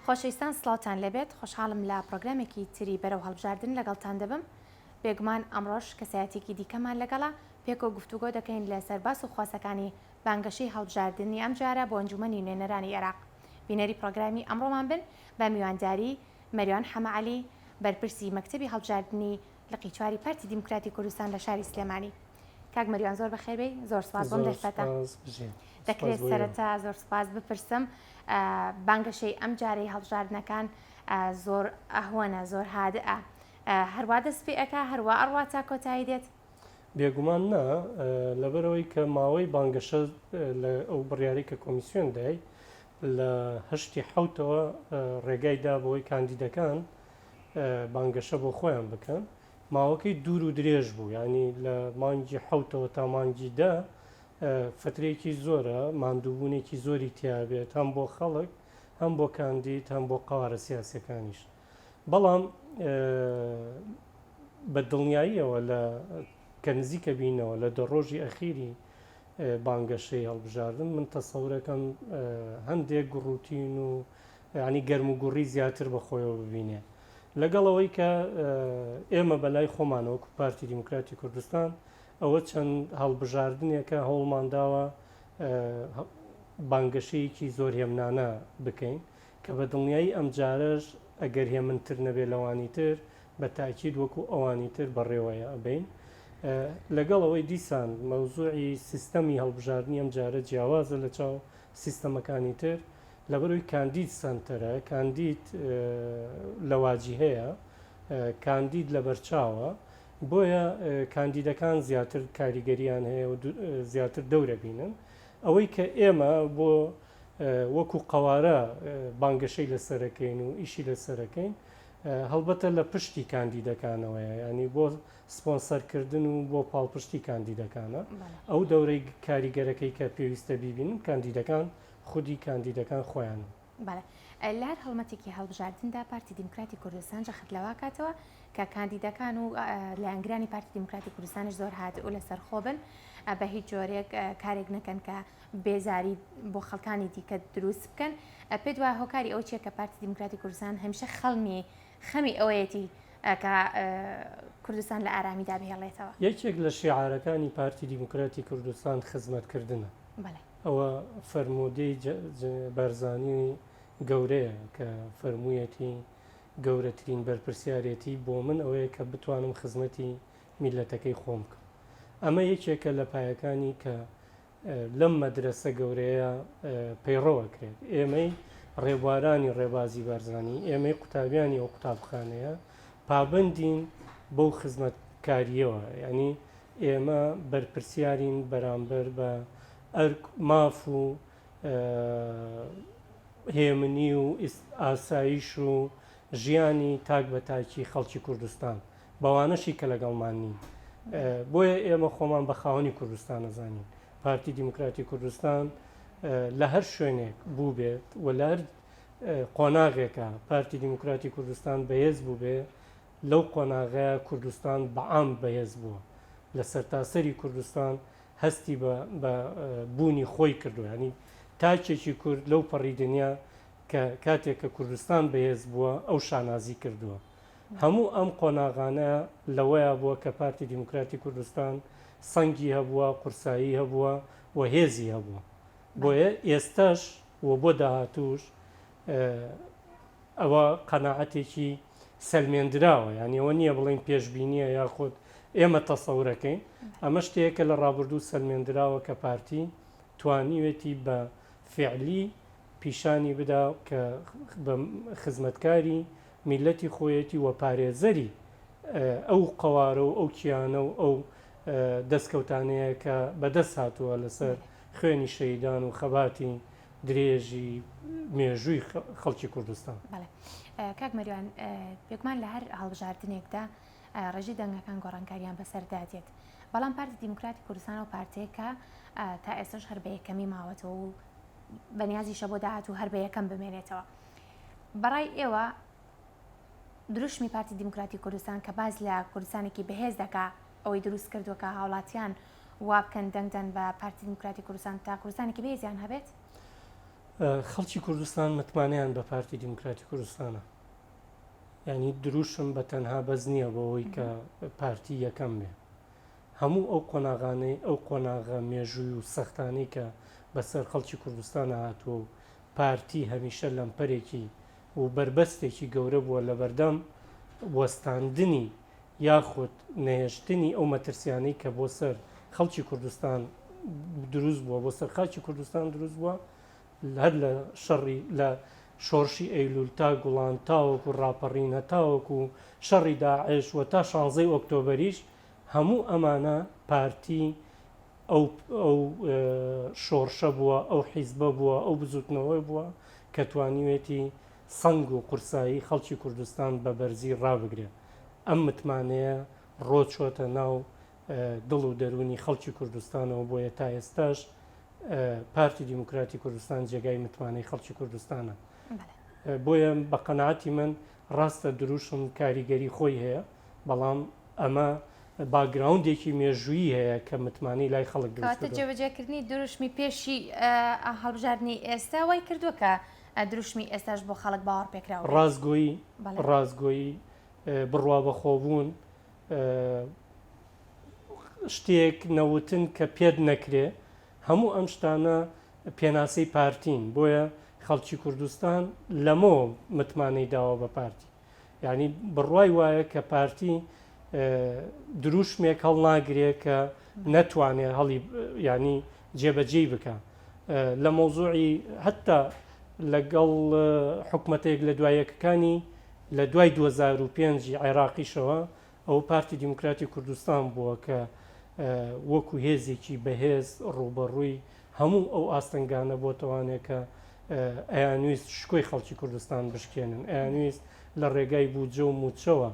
خۆشەویستان سڵاوتان لەبێت خۆشحاڵم لە پرۆگرامێکی تری بەرەو هەڵبژاردن لەگەڵتان دەبم بێگومان ئەمڕۆژ کەسایەتێکی دیکەمان لەگەڵا پێکۆ گفتوگۆ دەکەین لە سەرباس و خواسەکانی بانگەشەی هەڵبژاردننی ئەم جارە بۆ ئەنجومەنی نوێنەرانی عێراق بینەری پرۆگرامی ئەمڕۆمان بن بە میوانداری مەریوان حەمەعەلی بەرپرسی مەکتەبی هەڵبژاردننی لە قیچواری پارتی دیموکراتی کوردستان لە شاری سلێمانی کاک مەریوان زۆر بەخێربێی زۆر سپاس بۆم دەستەتە دەکرێت سەرەتا زۆر سپاس بپرسم بانگەشەی ئەم جارەی هەڵبژاردنەکان زۆر ئەهوەنە زۆر هادئە هەروە دەست پێ ئەکا هەروە ئەڕوا تا کۆتایی دێت بێگومان نا لەبەرەوەی کە ماوەی بانگەشە لە ئەو بڕیاری کە کۆمیسیۆن دای لە هەشتی حوتەوە ڕێگایدا بۆی کاندیدەکان بانگەشە بۆ خۆیان بکەن ماوەکەی دوور و درێژ بوو ینی لە مانگی حوتەوە تا مانگی دا فترێکی زۆرە ماندووبوونێکی زۆری تیابێت هەم بۆ خەڵک هەم بۆ کاندید هەم بۆ قوارە سیاسەکانیش بەڵام بە دڵنیاییەوە لە کە نزیکە بینەوە لە دەڕۆژی ئەخیری بانگەشەی هەڵبژاردن من تەسەورەکەم هەندێک گوڕوتین و ینی گەرم و گوڕی زیاتر بەخۆیەوە ببینێ لەگەڵەوەی کە ئێمە بەلای خۆمانەوەکو پارتی دیموکراتی کوردستان ئەوە چەند هەڵبژاردنێکە هەوڵمانداوە بانگەشەیەکی زۆر هێمنانە بکەین کە بە دڵنیایی ئەم جارەش ئەگەر هێمنتر نەبێ لەوانی تر بە تاکید وەکو ئەوانی تر بەڕێوەیە ئەبین لەگەڵەوەی دیسان مەوزوعی سیستەمی هەڵبژاردننی ئەم جارە جیاوازە لە چاو سیستەمەکانی تر لەبەرەوەی کاندید سنتەرە کاندید لەواجی هەیە کاندید لە بەرچاوە بۆیە کاندیدەکان زیاتر کاریگەریان هەیە و زیاتر دەورە بینن ئەوەی کە ئێمە بۆ وەکو قوارە بانگەشەی لەسەرەکەین و ئیشی لەسەرەکەین هەڵبەتە لە پشتی کاندیدەکانەوەیە ینی بۆ سپۆنسەرکردن و بۆ پاڵپشتی کاندیدەکانە ئەو دەورەی کاریگەرەکەی کە پێویستە بیبینن کاندیدەکان خودی کاندیدەکان خۆیان لار هەڵمەتێکی هەڵبژاردندا پارتی دیموکراتی کوردستان جەخت لەوا کاتەوە کە کاندیدەکان و لایەنگرانی پارتی دیموکراتی کوردستانش زۆر هات و لەسەر خۆبن بە هیچ جۆرێک کارێک نەکەن کە بێزاری بۆ خەڵکانی دیکە دروست بکەن پێ دوای هۆکاری ئەو چیە کە پارتی دیموکراتی کوردستان هەمیشە خەمی ئەوەیەتی کە کوردستان لە ئارامیدا بهێڵێتەوە یەکێک لە شیعارەکانی پارتی دیموکراتی کوردستان خزمەتکردنە ئەوە فەرمودەی بەرزانی گەورەیە کە فەرموویەتی گەورەترین بەرپرسیارەتی بۆ من ئەوەیە کە بتوانم خزمەتی میلەتەکەی خۆم بکەم ئەمە یەکێکە لە پایەکانی کە لەم مەدرسە گەورەیە پەیڕەوەکرێت ئێمەی ڕێبوارانی ڕێبازی بەرزانی ئێمەی قوتابیانی ئەو قوتابخانەیە پابندین بەو خزمەتکاریەوە ینی ئێمە بەرپرسیارین بەرامبەر بە ماف و هێمنی و ئاسایش و ژیانی تاک بە تاکی خەڵکی کوردستان بەوانەشی کە لەگەڵمان نین بۆیە ئێمە خۆمان بە خاوەنی کوردستان نەزانین پارتی دیموکراتی کوردستان لە هەر شوێنێک بوو بێت و لە هەر قۆناغێکە پارتی دیموکراتی کوردستان بەهێز بوو بێ لەو قۆناغەیە کوردستان بەعام بەهێز بووە لە سەرتاسەری کوردستان هەستی بە بوونی خۆی کردو ینی تاکێکی کورد لەو پەڕی دنیا کە کاتێک کە کوردستان بەهێز بووە ئەو شانازی کردووە هەموو ئەم قۆناغانە لەوەیە بووە کە پارتی دیموکراتی کوردستان سەنگی هەبووە قورسایی هەبووە و هێزی هەبووە بۆیە ئێستاش و بۆ داهاتوش ئەوە قەناعەتێکی سەلمێنراوە ینی ئەوە نییە بڵین پێشببینیە یاخود ئێمە تەسەورەکەین ئەمە شتەیەکە لە ڕابردوو سەلمێنراوە کە پارتی توانیوێتی بە فعلی پیشانی بدا کە بە خزمەتکاری میلەتی خۆیەتی و پارێزەری ئەو قەوارە و ئەو کیانە و ئەو دەستکەوتانەیە کە بەدەست هاتووە لەسەر خوێنی شەیدان و خەباتی درێژی مێژووی خەڵکی کوردستان کاک مەریوان پێکمان لە هەر هەڵبژاردنێکدا ڕێژی دەنگەکان گۆڕانکاریان بەسەردادێت بەڵام پارتی دیموکراتی کوردستان و پارتەیەکە تا ئێستاش هەر بە یەکەمی ماوەتەوە و بەنیازیشە بۆ داهات و هەر بە یەکەم بمێنێتەوە بەڕای ئێوە دروشمی پارتی دیموکراتی کوردستان کە باز لە کوردستانێکی بەهێز دەکا ئەوەی دروست کردووە کە هاوڵاتیان وا بکەن دەنگدەن بە پارتی دیموکراتی کوردستان تا کوردستانێکی بەهێزیان هەبێت خەڵکی کوردستان متمانیان بە پارتی دیموکراتی کوردستانە، ینی دروشم بە تەنها بەز نییە بەوەی کە پارتی یەکەم بێ. هەموو ئەو قۆناغانەی ئەو قۆناغە مێژووی و سەختانەی کە بەسەر خەڵکی کوردستان هاتووە و پارتی هەمیشە لەمپەرێکی و بربەستێکی گەورە بووە لە بەردەم وەستاندنی یاخود نەهێشتنی ئەو مەترسیانەی کە بۆ سەر خەڵکی کوردستان دروست بووە، بۆ سەر خاکی کوردستان دروست بووە، هەر لە شەڕی لە شۆڕشی ئەیلول تا گوڵان تاوەکو ڕاپەڕینە تاوەکو شەڕی داعش و تا 16 ئۆکتۆبەریش هەموو ئەمانە پارتی ئەو شۆڕشە بووە، ئەو حیزبە بووە، ئەو بزوتنەوەی بووە کە توانیوێتی سەنگ و قورسایی خەڵکی کوردستان بە بەرزی ڕابگرێت. ئەم متمانەیە ڕۆچۆتە ناو دڵ و دەرونی خەڵکی کوردستانەوە بۆیە تا ئێستاش پارتی دیموکراتی کوردستان جێگای متمانەی خەڵکی کوردستانە. بۆیە بە قەناعەتی من ڕاستە دروشم کاریگەری خۆی هەیە، بەڵام ئەمە باگراوندێکی مێژوویی هەیە کە متمانی لای خەڵک کاتە جێبەجێکردنی دروشمی پێشی هەڵبژاردننی ئێستا وای کردووە کە دروشمی ئێستاش بۆ خەڵک باوەڕ پێکراوە. ڕازگۆیی بڕوا بەخۆبوون شتێک نەوتن کە پێت نەکرێ، هەموو ئەم شتانە پێناسەی پارتین. بۆیە خەڵکی کوردستان لەمەوە متمانەی داوە بە پارتی، یعنی بڕوای وایە کە پارتی دروشمێک هەڵ ناگرێت کە نەتوانێت هەڵی ینی جێبەجێی بکە لە مۆزوعی هەتا لەگەڵ حکومەتێک لە دوایەکەکانی لە دوای 2005 عێراقیشەوە ئەو پارتی دیموکراتی کوردستان بووە کە وەکو هێزێکی بەهێز ڕوبەڕووی هەموو ئەو ئاستەنگانە بۆ توانێت کە ئەیانویست شکۆی خەڵکی کوردستان بشکێنن، ئەیانویست لە ڕێگای بووجە و موچەوە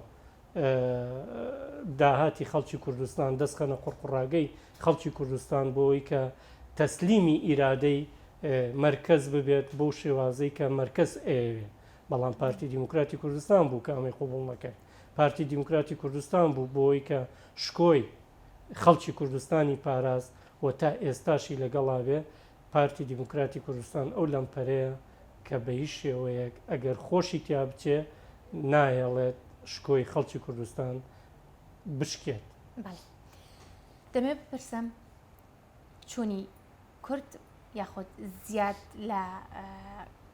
داهاتی خەڵکی کوردستان دەستخەنە قوڕقڕاگەی خەڵکی کوردستان بۆەوەی کە تەسلیمی ئیرادەی مرکز ببێت بۆ شێوازەی کە مرکز ئەوێ. بەڵام پارتی دیموکراتی کوردستان بوو کە ئەمەی قوبوڵ نەکرد. پارتی دیموکراتی کوردستان بوو بۆەوەی کە شکۆی خەڵکی کوردستانی پاراست و تا ئێستاشی لەگەڵا بێ. پارتی دیموکراتی کوردستان ئەو لەمپەرەیە کە بە هیچ شێوەیەک ئەگەر خۆشی تیا بچێ نایەڵێت شکۆی خەڵکی کوردستان بشکێت. دەمێ بپرسم چوونی کورد یاخود زیاد لە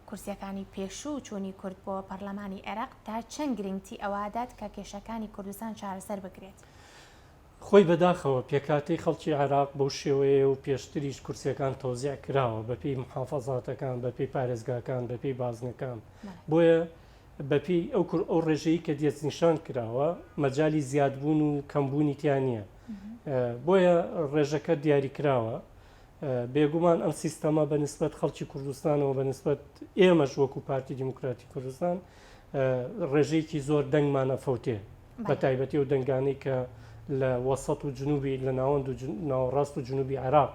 کورسیەکانی پێشوو چوونی کورد بۆ پەرلەمانی عێراق تا چەند گرنگتی ئەوادات کە کێشەکانی کوردستان چارەسەر بکرێت؟ خۆی بەداخەوە پێکاتی خەڵکی عێراق بەو شێوەیە و پێشتریش کورسیەکان تۆزیع کراوە بەپی محافەزاتەکان، بەپی پارێزگاکان، بەپی بازنەکان. بۆیە بەپی ئەو ڕێژەیە کە دێستنیشان کراوە مەجای زیادبوون و کەمبوونی تیان نییە. بۆیە ڕێژەکە دیاری کراوە. بێگومان ئەم سیستەمە بە نسبەت خەڵکی کوردستانەوە بە نسبەت ئێمەش وەکو پارتی دیموکراتی کوردستان ڕێژەیەکی زۆر دەنگمانە فەوتێ، بە تایبەتی و دەنگانەی کە لە وەسەط و جنوبی لە ناوەند و ناوەڕاست و جنوبی عێراق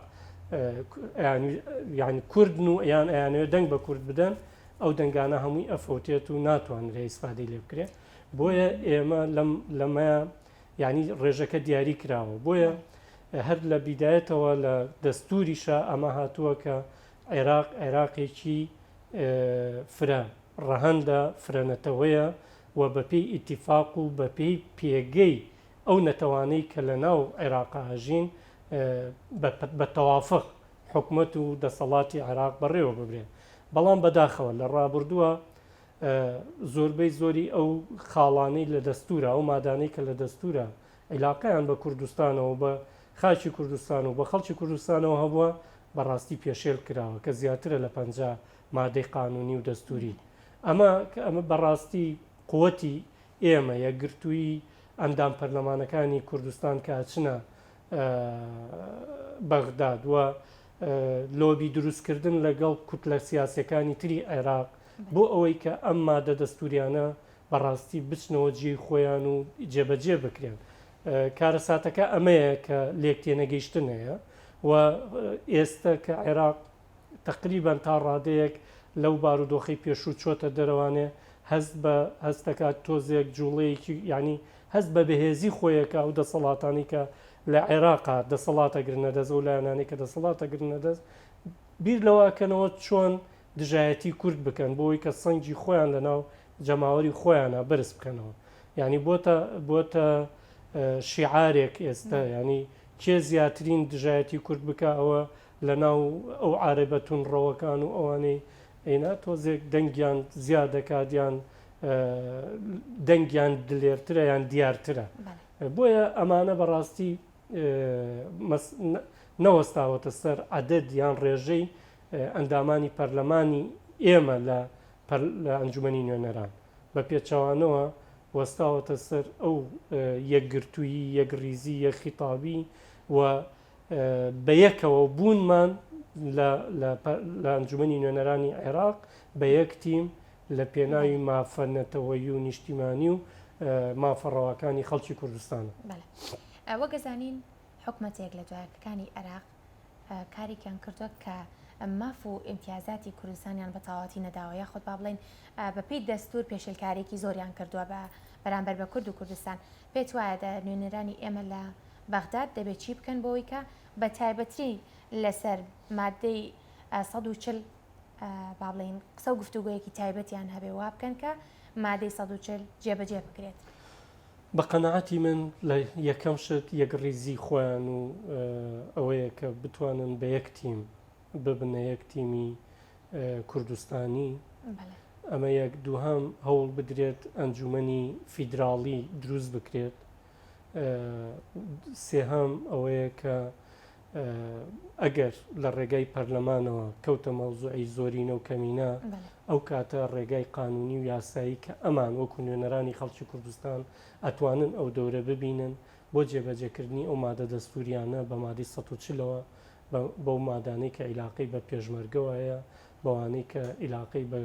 یعنی کوردن و یان ئەیانەوێت دەنگ بە کورد بدەن، ئەو دەنگانە هەمووی ئەفەوتێت و ناتوانرێ ئیسفادەی لێ بکرێت. بۆیە ئێمە لەمە ینی ڕێژەکە دیاری کراوە. بۆیە هەر لە بیدایەتەوە لە دەستوریشە ئەمە هاتووە کە عێراقێکی فرە ڕەهەندە فرەنەتەوەیە و بەپێی ئیتیفاق و بەپێی پێگەی ئەو نەتەوانەی کە لە ناو عێراق هەژین بە تەوافق حکومەت و دەسەڵاتی عێراق بەڕێوە ببرێت. بەڵام بەداخەوە لە ڕابردووە زۆربەی زۆری ئەو خاڵانەی لە دەستورە، ئەو مادانەی کە لە دەستورە عیلاقیان بە کوردستانەوە بە خاکی کوردستان و بە خەڵکی کوردستانەوە هەبووە بەڕاستی پێشێل کراوە کە زیاترە لە 50 مادەی قانونی و دەستوری. ئەمە بەڕاستی قووەتی ئێمە یەکگرتووی ئەندام پەرلەمانەکانی کوردستان کاچنە بەغداد و لۆبی دروستکردن لەگەڵ کوتلە سیاسەکانی تری عێراق بۆ ئەوەی کە ئەم مادە دەستوریانە بەڕاستی بچنەوە جێی خۆیان و جێبەجێ بکرێن. کارەساتەکە ئەمەیە کە لێک تێنەگەیشتن هەیە و ئێستا کە عێراق تقریبان تا ڕادەیەک لەو بارودۆخی پێشوو چۆتە دەرەوانێ هەستەکات تۆزێک جوڵەیەکی ینی هەست بە بەهێزی خۆیەکە ئەو دەسەڵاتانی کە لە عێراقا دەسەڵاتە گرنەدەست و لایەنانی کە دەسەڵاتە گرنەدەست بیر لەوەکەنەوە چۆن دژایەتی کورد بکەن بۆی کە سەنگی خۆیان لەناو جەماوەری خۆیانە بەرز بکەنەوە ینی بۆتە شیعارێک ئێستا ینی کێ زیاترین دژایەتی کورد بکە ئەوە لەناو ئەو عارەبەتون ڕەوەکان و ئەوانەی ئەینا تۆزێک دەنگیان زیاد دەکاتیان دەنگیان دلێرترە یان دیارترە بۆیە ئەمانە بەڕاستی نەوەستاوەتە سەر عەدەد یان ڕێژەی ئەندامانی پەرلەمانی ئێمە لە ئەنجومەنی نوێنەران بە پێچەوانەوە وەستاوەتە سەر ئەو یەکگرتووی یەکریزی یەکخیتابی و بە یەکەوە بوونمان لە ئەنجومەنی نوێنەرانی عێراق بە یەک تیم لە پێناوی مافەنەتەوەی و نیشتیمانی و مافەڕەوەکانی خەڵکی کوردستانە. ئەوە گەزانین حکومەتێک لە دوایەکەکانی عێراق کارێکیان کردووە کە ماف و ئیمتیازاتی کوردستانیان بە تەواوەتی نەداوە یاخود با بڵێن بەپێی دەستور پێشێلکارێکی زۆریان کردووە بە بەرامبەر بە کورد و کوردستان پێت وایە نوێنەرانی ئێمە لە بەغداد دەبێت چی بکەن بۆەوەی کە بە تایبەتی لەسەر مادەی 140 با بڵێن قسە و گفتوگویەکی تایبەتیان هەبێ وا بکەن کە مادەی 140 جێبەجێ بکرێت. بە قەنەعەتی من لە یەکەم شت یەکڕیزی خۆیان و ئەوەیە کە بتوانن بە یەک تیم ببنە یەک تیمی کوردستانی ئەمە یەک دووهەم هەوڵ بدرێت ئەنجومەنی فیدراڵی دروست بکرێت سێهەم ئەوەیە کە ئەگەر لە ڕێگای پەرلەمانەوە کەوتە مەوزوعی زۆرینە و کەمینە ئەو کاتە ڕێگای قانونی و یاسایی کە ئەمان وەکو نوێنەرانی خەڵکی کوردستان ئەتوانن ئەو دەورە ببینن بۆ جێبەجێکردنی ئەو مادە دەستوریانە بە مادەی 140ەوە بەو مادانەی کە عیلاقەی بە پێشمەرگەوە هەیە بەوانەی کە عیلاقەی بە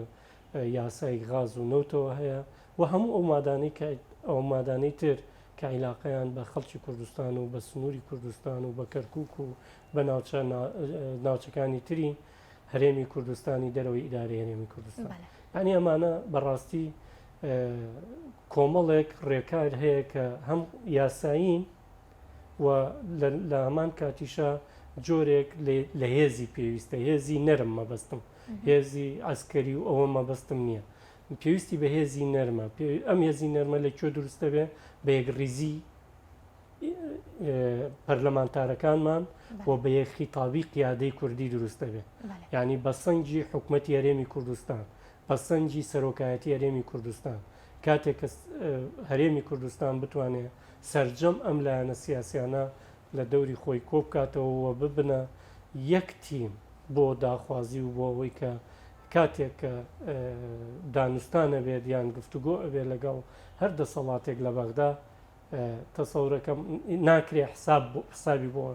یاسای غاز و نەوتەوە هەیە و هەموو ئەو مادانەی کە ئەو مادانەی تر کە عیلاقەیان بە خەڵکی کوردستان و بە سنووری کوردستان و بە کەرکووک و بە ناوچەکانی تری هەرێمی کوردستانی دەرەوەی ئیدارەی هەرێمی کوردستان ینی ئەمانە بەڕاستی کۆمەڵێک ڕێکار هەیە کە هەم یاسایین و لە هەمان کاتیشە جۆرێک لە هێزی پێویستە هێزی نەرم مەبەستم هێزی ئەسکەری و ئەوە مەبەستم نییە پێویستی بە هێزی نەرمە ئەم هێزی نەرمە لەکوێ دروستە بێ بە یەکڕیزی پەرلەمانتارەکانمان بۆ بە یەکخیتابی قیادەی کوردی دروستە بێ یعنی بە سەنگی حکومەتی هەرێمی کوردستان بە سەنگی سەرۆکایەتی هەرێمی کوردستان کاتێک کە هەرێمی کوردستان بتوانێت سەرجەم ئەم لایەنە سیاسیانە لە دەوری خۆی کۆبکاتەوە ببنە یەک تیم بۆ داخوازی و بۆ ئەوەی کە کاتێک کە دانوستانە بێت یان گفتوگۆ ئەبێ لەگەڵ هەر دەسەڵاتێک لە بەغدا تەسەورەکەم ناکرێ حسابی بۆ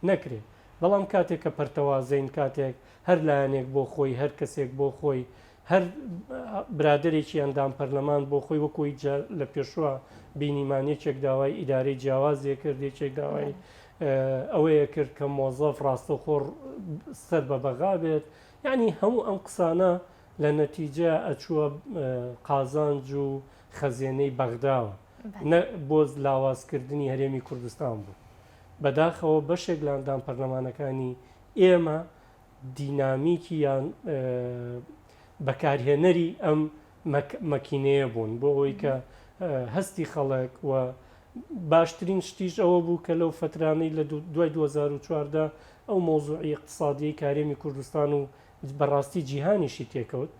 نەکرێت بەڵام کاتێک کە پەرتەوازین کاتێک هەر لایەنێک بۆ خۆی هەر کەسێک بۆ خۆی هەر برادێکی ئەندام پەرلەمان بۆ خۆی وەکوی لە پێشوە بینیمانیەکێک داوای ئیدارەی جیاوازیە کرد یەکێک داوای ئەوەیە کرد کە مۆزەف ڕاستەخۆڕ سەر بە بەغا بێت یعنی هەموو ئەم قسانە لە نەتیجە ئەچووە قازانج و خەزیێنەی بەغداوە بۆ لاوازکردنی هەرێمی کوردستان بوو بەداخەوە بەشێک لە ئەندام پەرلەمانەکانی ئێمە دینامیکی یان بەکارهێنەری ئەم مەکینەیە بوون بۆ ئەوەی کە هەستی خەڵک و باشترین شتیش ئەوە بوو کە لەو فترانەی لە دوای 2014 ئەو مۆزوعی اقتصادی کارێمی کوردستان و بەڕاستی جیهانیشی تێکەوت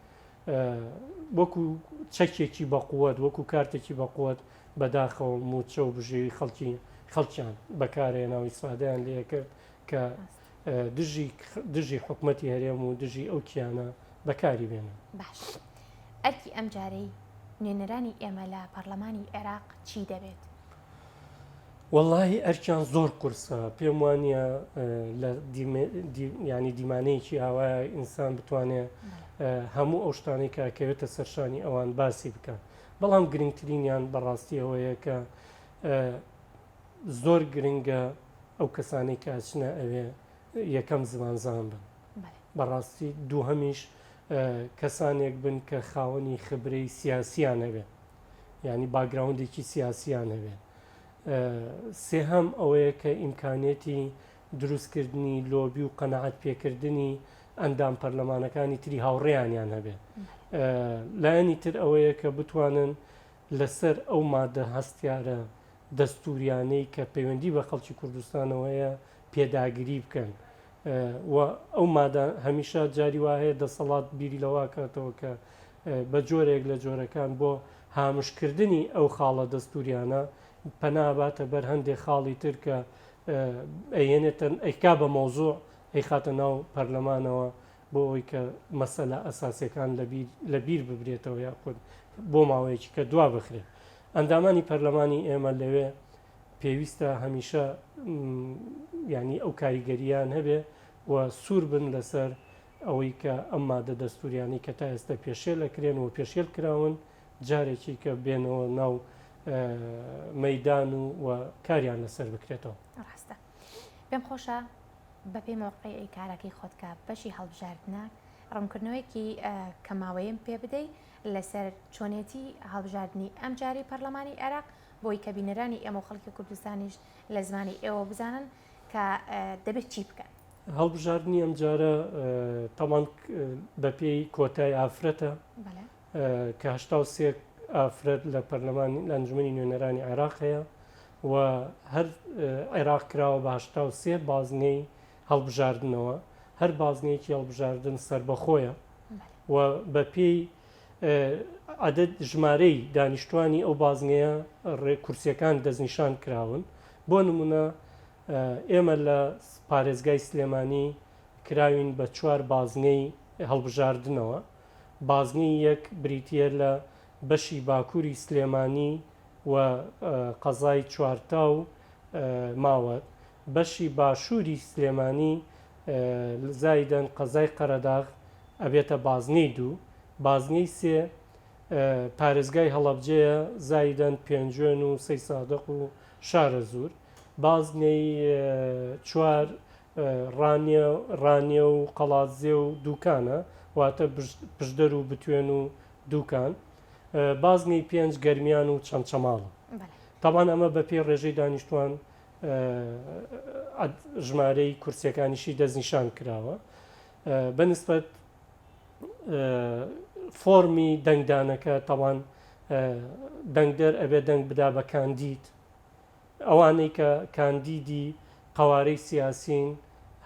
وەکو چەکێکی بەقووەت وەکو کارتێکی بەقووەت بەداخەوە موچە و بژێوی خەڵکیان بەکارهێناوە ئیسفادەیان لێ کرد کە دژی حکومەتی هەرێم و دژی ئەو کیانە بەکاری بێنن. باش ئەرکی ئەم جارەی نوێنەرانی ئێمە لە پەرلەمانی عێراق چی دەبێت؟ وەڵاهی ئەرکیان زۆر قورسە پێم وانە لە ینی دیمانەیەکی ئاوایە ئینسان بتوانێت هەموو ئەو شتانەی کاکەوێتە سەرشانی ئەوان باسی بکەن بەڵام گرنگترینیان بەڕاستی ئەوەیە کە زۆر گرنگە ئەو کەسانی کاچنە ئەوێ یەکەم زمانزان بن بەڕاستی دووهەمیش کەسانێک بن کە خاوەنی خبرەی سیاسیان هەبێ ینی باگراوندێکی سیاسیان هەبێ سێهەم ئەوەیە کە ئیمکانێتی دروستکردنی لۆبی و قەنەعەت پێکردنی ئەندام پەرلەمانەکانی تری هاوڕێیانیان هەبێ. لایەنی تر ئەوەیە کە بتوانن لەسەر ئەو مادە هەستیارە دەستوریانەی کە پەیوەندی بە خەڵکی کوردستانەوەیە پێداگیری بکەن. و ئەو مادە هەمیشە جاری وایە دەسەڵات بیری لەوا کاتەوە کە بە جۆرێک لە جۆرەکان بۆ هامشکردنی ئەو خاڵە دەستوریانە پەناباتە بەر هەندێک خاڵی تر کە ئەهێنێتەن ئەیکا بە مۆزوع ئەی خاتە ناو پەرلەمانەوە بۆ ئەوی کە مەسەلە ئەساسیەکان لە بیر ببرێتەوە یاخود بۆ ماوەیەکی کە دوا بخرێت. ئەندامانی پەرلەمانی ئێمە لەوێ پێویستە هەمیشە ینی ئەو کاریگەریان هەبێ و سوور بن لەسەر ئەوەی کە ئەم مادە دەستوریانی کە تا ئێستا پێشێل ئەکرێن و پێشێل کراون جارێکی کە بێنەوە ناو مەدان و کاریان لەسەر بکرێتەوە. ڕاستە پێم خۆشە بەپێی مۆقعی کارەکەی خۆتکە بەشی هەڵبژاردنە ڕوونکردنەوەیەکی کەماوەیەم پێ بدەیت لەسەر چۆنێتی هەڵبژاردننی ئەم جاری پەرلەمانی عێراق بۆی کە بینەرانی ئێمە و خەڵکی کوردستانیش لە زمانی ئێوە بزانن کە دەبێت چی بکەن. هەڵبژاردننی ئەم جارە تەمان بەپێی کۆتای ئافرەتە کە 83 ئافرەت لە پەرلەمانی لە ئەنجومەنی نوێنەرانی عێراق هەیە و هەر عێراق کراوە بە 83 بازنەی هەڵبژاردنەوە هەر بازنەیەکی هەڵبژاردن سربەخۆیە و بەپێی عەدەد ژمارەی دانیشتوانی ئەو بازنەیە کورسیەکان دەستنیشان کراون. بۆ نمونە ئێمە لە پارێزگای سلێمانی کراوین بە 4 بازنەی هەڵبژاردنەوە. بازنەی یەک بریتە لە بەشی باکووری سلێمانی و قەزای چوارتاو ماوەت، بەشی باشووری سلێمانی زایدەن قەزای قەرەداغ ئەبێتە بازنەی 2، بازنەی 3 پارێزگای هەڵەبجەیە زایدەن پێنجوێن و سەی سادق و شارە زور، بازنەی 4 ڕانیە و قەڵاتزێ و دووکانە واتە پشدەر و بتوێن و دووکان، بازنەی 5 گەرمیان و چەمچەماڵە. تاوان ئەمە بە پێی ڕێژەی دانیشتوان ژمارەی کورسیەکانیشی دەستنیشان کراوە. بەنسبەت فۆرمی دەنگدانەکە تاوان دەنگدەر ئەبێ دەنگ بدا بە کاندید، ئەوانەی کە کاندیدی قەوارەی سیاسین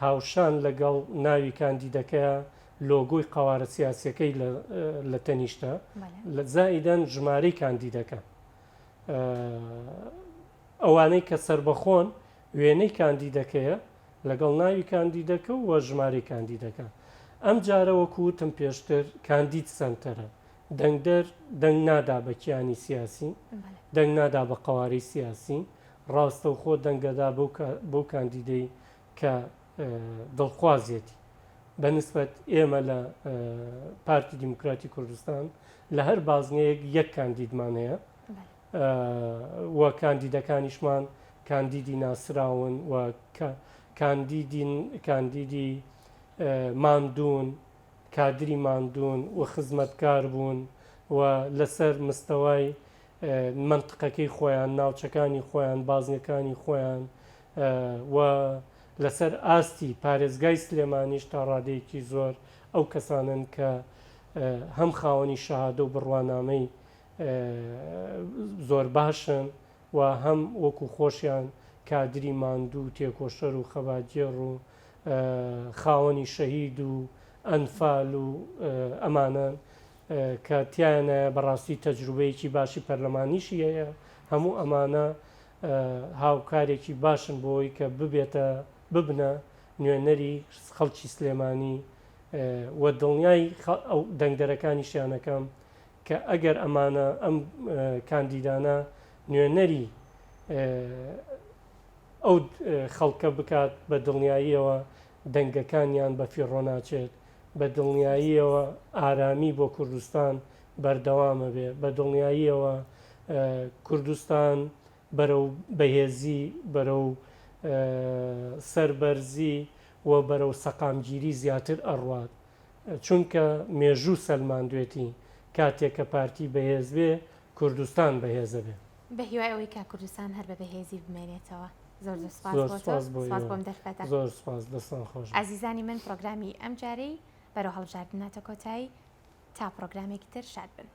هاوشان لەگەڵ ناوی کاندیدەکەیە لۆگۆی قەوارە سیاسیەکەی لە تەنیشتە لە زائیدەن ژمارەی کاندیدەکە. ئەوانەی کە سربەخۆن وێنەی کاندیدەکەیە لەگەڵ ناوی کاندیدەکە و ژمارەی کاندیدەکە. ئەم جارە وەکوتم پێشتر کاندید سنتەرە، دەنگدەر دەنگ نادا بە کیانی سیاسی، دەنگ نادا بە قەوارەی سیاسی، ڕاستە و خۆ دەنگەدا بەو کاندیدەی کە دڵخوازیەتی. بەنسبەت ئێمە لە پارتی دیموکراتی کوردستان لە هەر بازنەیەک یەک کاندیدمان هەیە و کاندیدەکانیشمان کاندیدی ناسراون و کاندیدی ماندوون، کادری ماندوون و خزمەتکار بوون و لەسەر مستەوای منطقەکەی خۆیان، ناوچەکانی خۆیان، بازنەکانی خۆیان و لەسەر ئاستی پارێزگای سلێمانیش تا ڕادەیەکی زۆر ئەو کەسانن کە هەم خاوەنی شەهادە و بڕوانامەی زۆر باشن و هەم وەکو خۆشیان کادری ماندوو، تێکۆشەر و خەباتجێڕ و خاوەنی شەهید و ئەنفال و ئەمانە کە تیانە بەڕاستی تەجروبەیەکی باشی پەرلەمانیشی هەیە. هەموو ئەمانە هاوکارێکی باشن بۆی کە ببنە نوێنەری خەڵکی سلێمانی و دڵنیای ئەو دەنگدەرەکانی شیانەکەم کە ئەگەر ئەمانە ئەم کاندیدانە نوێنەری ئەو خەڵکە بکات بە دڵنیاییەوە دەنگەکانیان بە فیڕۆ ناچێت، بە دڵنیاییەوە ئارامی بۆ کوردستان بەردەوامە بێ، بە دڵنیاییەوە کوردستان بەرەو بەهێزی، بەرەو سەربەرزی و بەرەو سەقامگیری زیاتر ئەڕوات. چونکە مێژوو سەلماندوێتی کاتێک کە پارتی بەهێز بێ کوردستان بەهێزە بێ. بە هیوای ئەوەی کا کوردستان هەر بە بەهێزی بمێنێتەوە. زۆر زۆر سوپاس بۆ سپاس ئێوە. بۆم دەرفەتە زۆر سپاس دەستان خۆش. ئازیزانی من پرۆگرامی ئەم جارەی بەرەو هەڵبژاردنەتە کۆتایی تا پرۆگرامێکی تر شاد بن.